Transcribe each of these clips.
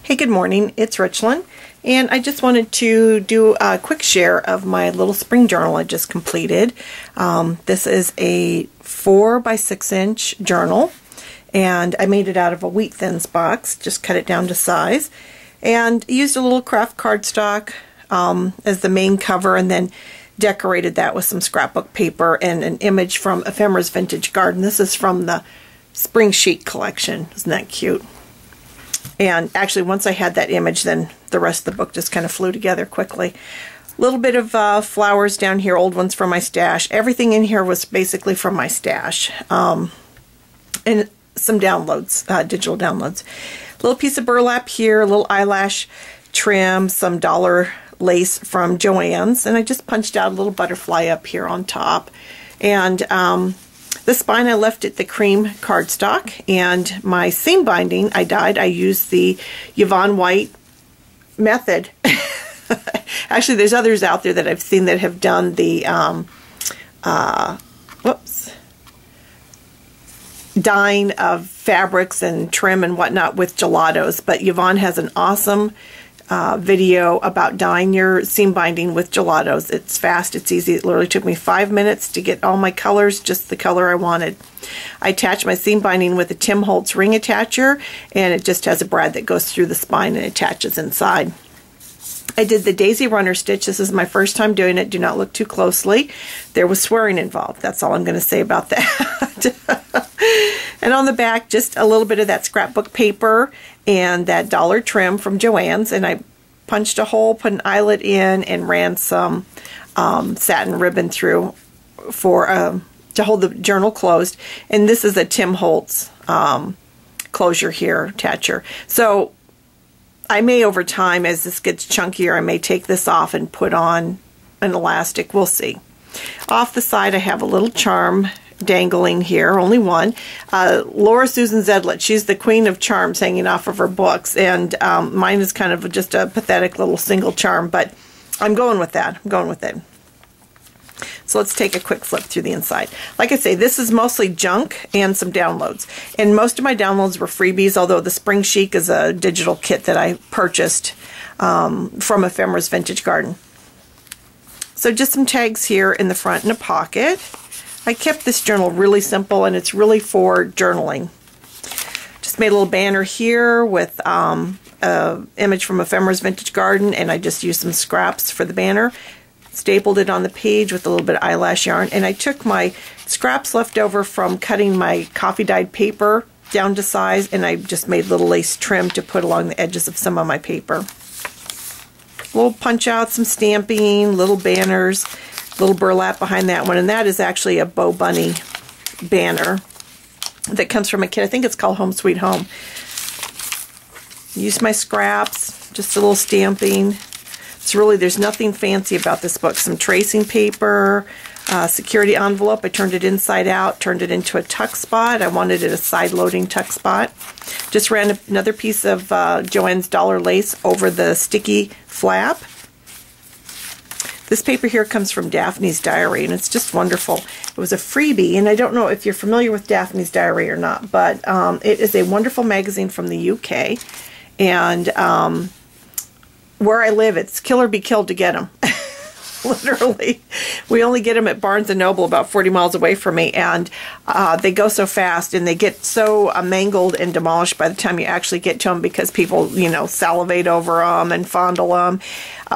Hey, good morning. It's Richland, and I just wanted to do a quick share of my little spring journal I just completed. This is a 4 by 6 inch journal, and I made it out of a Wheat Thins box, just cut it down to size, and used a little craft cardstock as the main cover, and then decorated that with some scrapbook paper and an image from Ephemera's Vintage Garden. This is from the Spring Chic collection. Isn't that cute? And actually, once I had that image, then the rest of the book just kind of flew together quickly. A little bit of flowers down here, old ones from my stash. Everything in here was basically from my stash. And some downloads, digital downloads. A little piece of burlap here, a little eyelash trim, some dollar lace from Joann's. And I just punched out a little butterfly up here on top. And the spine I left it the cream cardstock, and my seam binding I used the Yvonne White method. Actually, there's others out there that I've seen that have done the dyeing of fabrics and trim and whatnot with gelatos, but Yvonne has an awesome video about dyeing your seam binding with gelatos. It's fast, it's easy. It literally took me 5 minutes to get all my colors, just the color I wanted. I attached my seam binding with a Tim Holtz ring attacher, and it just has a brad that goes through the spine and attaches inside. I did the daisy runner stitch. This is my first time doing it. Do not look too closely. There was swearing involved. That's all I'm going to say about that. And on the back, just a little bit of that scrapbook paper and that dollar trim from Joann's. And I punched a hole, put an eyelet in, and ran some satin ribbon through for to hold the journal closed. And this is a Tim Holtz closure here, attacher. So I may, over time, as this gets chunkier, I may take this off and put on an elastic. We'll see. Off the side, I have a little charm dangling here, only one. Laura Susan Zedlett, she's the queen of charms hanging off of her books, and mine is kind of just a pathetic little single charm, but I'm going with that. I'm going with it. So let's take a quick flip through the inside. Like I say, this is mostly junk and some downloads. And most of my downloads were freebies, although the Spring Chic is a digital kit that I purchased from Ephemera's Vintage Garden. So just some tags here in the front and a pocket. I kept this journal really simple, and it's really for journaling. Just made a little banner here with an image from Ephemera's Vintage Garden, and I just used some scraps for the banner. Stapled it on the page with a little bit of eyelash yarn, and I took my scraps left over from cutting my coffee dyed paper down to size, and I just made little lace trim to put along the edges of some of my paper. Little punch out, some stamping, little banners, little burlap behind that one, and that is actually a Bo Bunny banner that comes from a kit. I think it's called Home Sweet Home. Use my scraps, just a little stamping. It's really, there's nothing fancy about this book. Some tracing paper, security envelope. I turned it inside out, turned it into a tuck spot. I wanted it a side-loading tuck spot. Just ran another piece of Joann's dollar lace over the sticky flap. This paper here comes from Daphne's Diary, and it's just wonderful. It was a freebie, and I don't know if you're familiar with Daphne's Diary or not, but it is a wonderful magazine from the UK, and where I live, it's kill or be killed to get them. Literally. We only get them at Barnes & Noble about 40 miles away from me, and they go so fast, and they get so mangled and demolished by the time you actually get to them because people, you know, salivate over them and fondle them.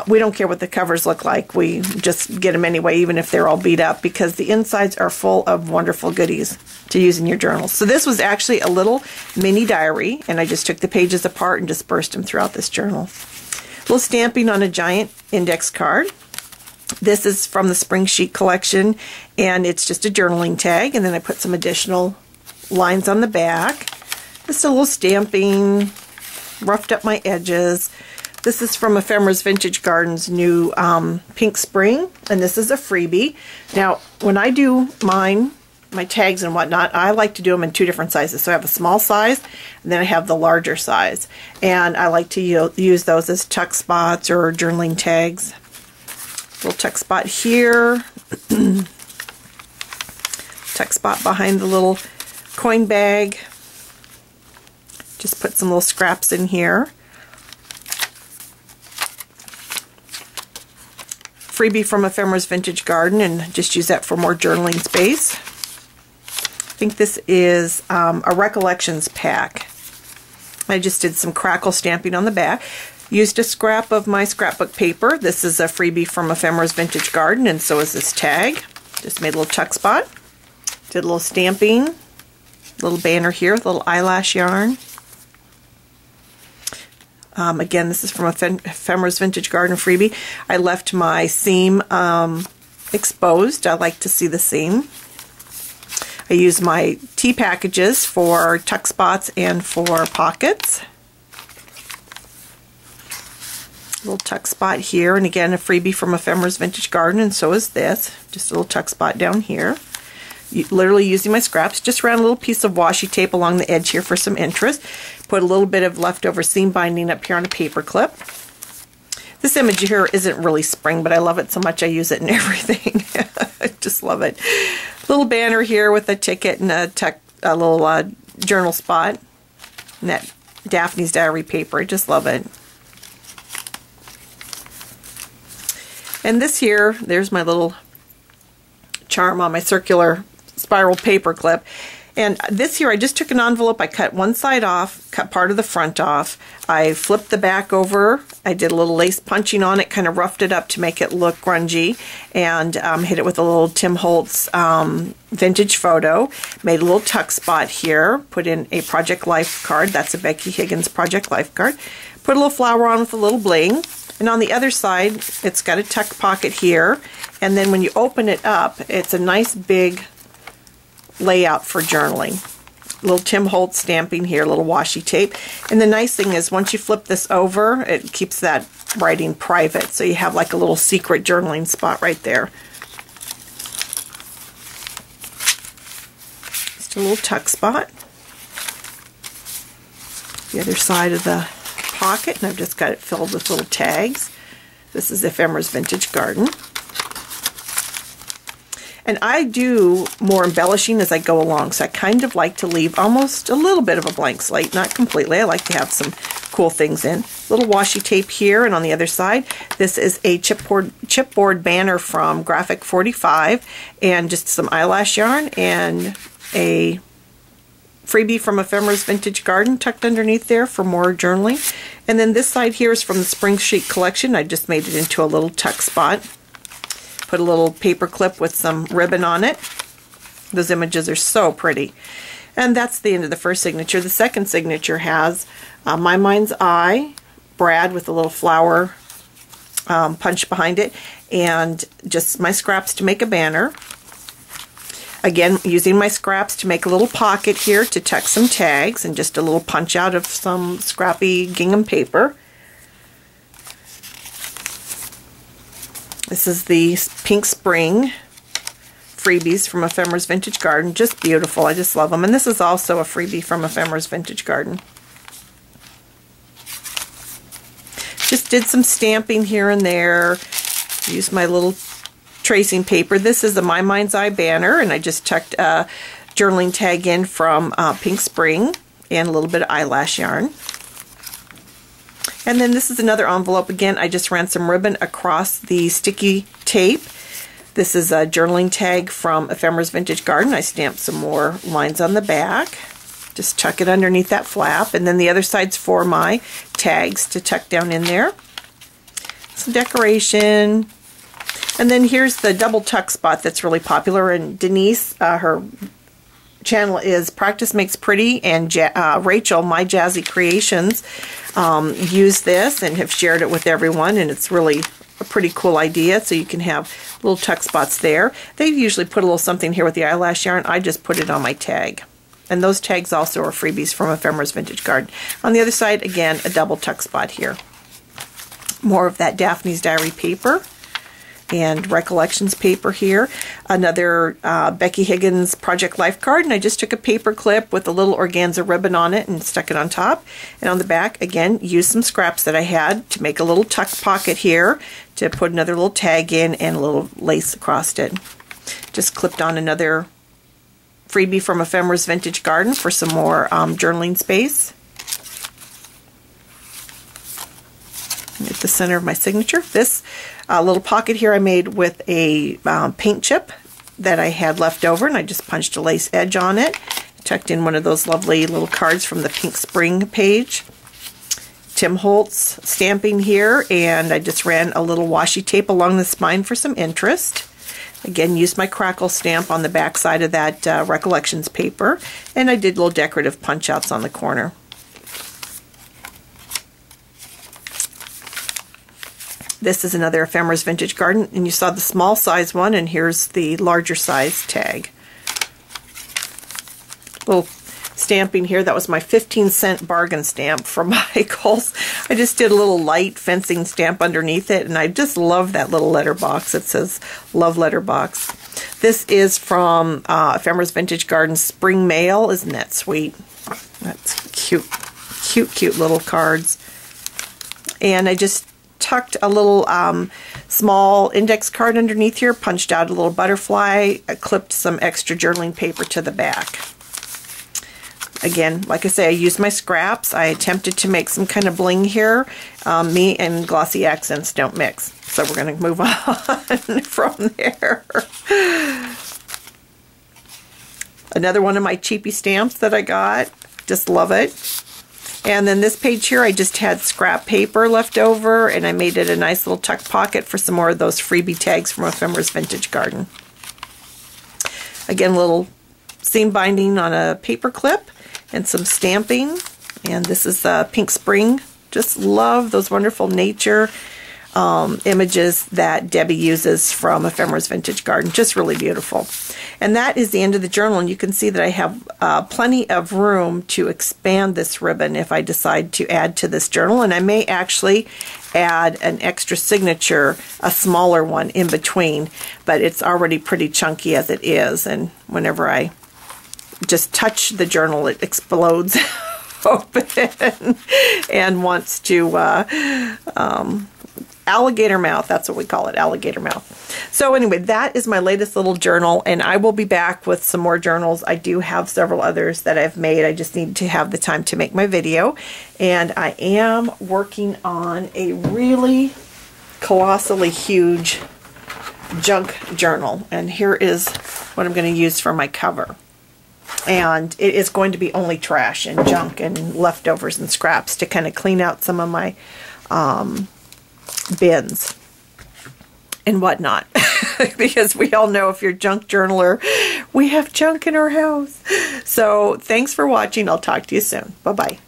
We don't care what the covers look like. We just get them anyway, even if they're all beat up, because the insides are full of wonderful goodies to use in your journals. So this was actually a little mini diary, and I just took the pages apart and dispersed them throughout this journal. A little stamping on a giant index card. This is from the Spring Chic collection, and it's just a journaling tag, and then I put some additional lines on the back. Just a little stamping, roughed up my edges. This is from Ephemera's Vintage Garden's new Pink Spring, and this is a freebie. Now, when I do mine, my tags and whatnot, I like to do them in 2 different sizes. So I have a small size, and then I have the larger size. And I like to use those as tuck spots or journaling tags. Little tuck spot here. Tuck spot behind the little coin bag. Just put some little scraps in here. freebie from Ephemera's Vintage Garden, and just use that for more journaling space. I think this is a Recollections pack. I just did some crackle stamping on the back. Used a scrap of my scrapbook paper. This is a freebie from Ephemera's Vintage Garden, and so is this tag. Just made a little tuck spot. Did a little stamping. Little banner here with a little eyelash yarn. Again, this is from Ephemera's Vintage Garden freebie. I left my seam exposed. I like to see the seam. I use my tea packages for tuck spots and for pockets. Little tuck spot here, and again a freebie from Ephemera's Vintage Garden, and so is this. Just a little tuck spot down here. Literally using my scraps. Just ran a little piece of washi tape along the edge here for some interest. Put a little bit of leftover seam binding up here on a paper clip. This image here isn't really spring, but I love it so much I use it in everything. I just love it. Little banner here with a ticket and a little journal spot. And that Daphne's Diary paper. I just love it. And this here, there's my little charm on my circular spiral paper clip. And this here, I just took an envelope, I cut one side off, cut part of the front off, I flipped the back over, I did a little lace punching on it, kind of roughed it up to make it look grungy, and hit it with a little Tim Holtz vintage photo, made a little tuck spot here, put in a Project Life card, that's a Becky Higgins Project Life card, put a little flower on with a little bling, and on the other side, it's got a tuck pocket here, and then when you open it up, it's a nice big layout for journaling. Little Tim Holtz stamping here, little washi tape. And the nice thing is once you flip this over, it keeps that writing private. So you have like a little secret journaling spot right there. Just a little tuck spot. The other side of the pocket, and I've just got it filled with little tags. This is Ephemera's Vintage Garden. And I do more embellishing as I go along, so I kind of like to leave almost a little bit of a blank slate, not completely. I like to have some cool things in. Little washi tape here, and on the other side, this is a chipboard banner from Graphic 45, and just some eyelash yarn, and a freebie from Ephemera's Vintage Garden tucked underneath there for more journaling. And then this side here is from the Spring Sheet collection. I just made it into a little tuck spot. Put a little paper clip with some ribbon on it. Those images are so pretty. And that's the end of the first signature. The second signature has My Mind's Eye, Brad with a little flower punch behind it, and just my scraps to make a banner. Again, using my scraps to make a little pocket here to tuck some tags, and just a little punch out of some scrappy gingham paper. This is the Pink Spring freebies from Ephemera's Vintage Garden. Just beautiful. I just love them. And this is also a freebie from Ephemera's Vintage Garden. Just did some stamping here and there. Used my little tracing paper. This is a My Mind's Eye banner, and I just tucked a journaling tag in from Pink Spring and a little bit of eyelash yarn. And then this is another envelope. Again, I just ran some ribbon across the sticky tape. This is a journaling tag from Ephemera's Vintage Garden. I stamped some more lines on the back. Just tuck it underneath that flap. And then the other side's for my tags to tuck down in there. Some decoration. And then here's the double tuck spot that's really popular. And Denise, her channel is Practice Makes Pretty, and Rachel, My Jazzy Creations, use this and have shared it with everyone, and it's really a pretty cool idea. So you can have little tuck spots there. They usually put a little something here with the eyelash yarn. I just put it on my tag. And those tags also are freebies from Ephemera's Vintage Garden. On the other side, again, a double tuck spot here. More of that Daphne's Diary paper and Recollections paper here. Another Becky Higgins Project Life card, and I just took a paper clip with a little organza ribbon on it and stuck it on top. And on the back, again, used some scraps that I had to make a little tuck pocket here to put another little tag in and a little lace across it. Just clipped on another freebie from Ephemera's Vintage Garden for some more journaling space. at the center of my signature. This little pocket here I made with a paint chip that I had left over, and I just punched a lace edge on it. Tucked in one of those lovely little cards from the Pink Spring page. Tim Holtz stamping here, and I just ran a little washi tape along the spine for some interest. Again, used my crackle stamp on the back side of that Recollections paper, and I did little decorative punch outs on the corner. This is another Ephemeris Vintage Garden, and you saw the small size one, and here's the larger size tag. Little stamping here, that was my 15-cent bargain stamp from Michaels. I just did a little light fencing stamp underneath it, and I just love that little letterbox. It says Love Letterbox. This is from Ephemeris Vintage Garden Spring Mail. Isn't that sweet? That's cute. Cute little cards. And I just tucked a little small index card underneath here, punched out a little butterfly, I clipped some extra journaling paper to the back. Again, like I say, I used my scraps. I attempted to make some kind of bling here. Me and glossy accents don't mix. So we're going to move on from there. Another one of my cheapy stamps that I got. Just love it. And then this page here, I just had scrap paper left over, and I made it a nice little tuck pocket for some more of those freebie tags from Ephemeris Vintage Garden. Again, a little seam binding on a paper clip and some stamping. And this is Pink Spring. Just love those wonderful nature images that Debbie uses from Ephemeris Vintage Garden. Just really beautiful. And that is the end of the journal, and you can see that I have plenty of room to expand this ribbon if I decide to add to this journal, and I may actually add an extra signature, a smaller one in between, but it's already pretty chunky as it is, and whenever I just touch the journal, it explodes open and wants to alligator mouth. That's what we call it, alligator mouth. So anyway, that is my latest little journal, and I will be back with some more journals. I do have several others that I've made. I just need to have the time to make my video, and I am working on a really colossally huge junk journal, and here is what I'm going to use for my cover. And it is going to be only trash and junk and leftovers and scraps to kind of clean out some of my bins and whatnot. Because we all know if you're a junk journaler, we have junk in our house. So thanks for watching. I'll talk to you soon. Bye-bye.